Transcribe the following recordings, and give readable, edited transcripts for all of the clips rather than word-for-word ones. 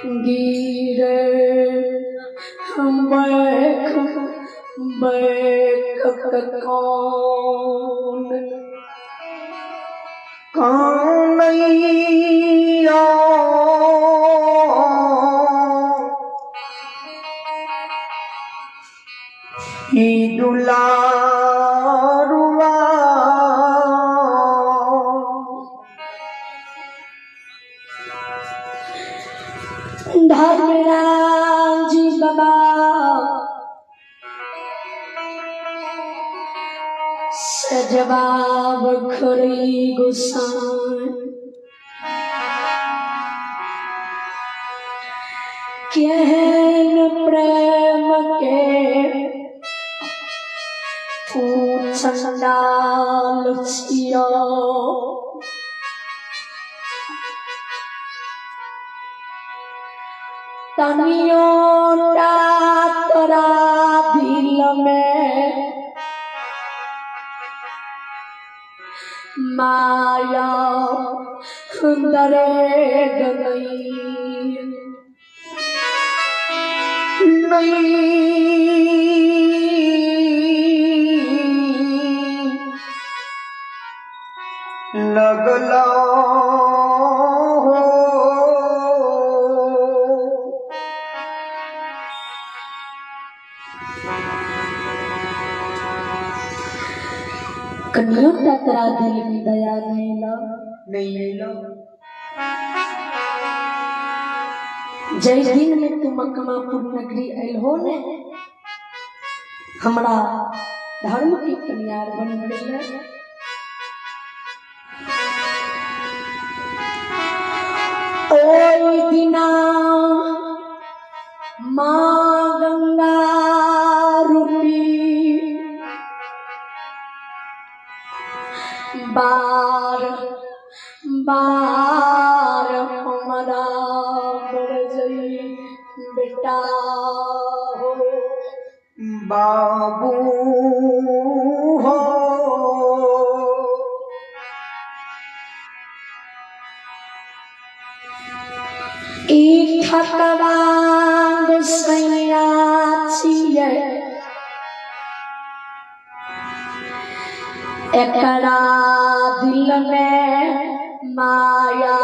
गिरे back back कौन कौनैया ही दुलारुआ धर्मराज जी बाबा से जवाब खरी गुस्सान केहन प्रेम के चंडाल छियो तनियो तोरा दिल में माया दरेग नहीं लगला कन्या तरा दिल में दया नहीं लो जय दिन में तुम मकमापुर नगरी अहो ने हमरा धर्म की कन्यार बन गई ओई दिना माँ गंगा रूपी बार बार हमारा बरजई बेटा हो बाबू हो ई ठकवा गोसैया छियै एकरा दिल में माया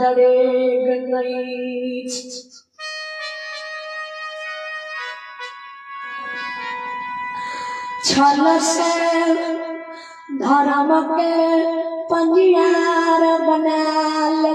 दरेग नहीं छल से धर्म के पंजियार बनाल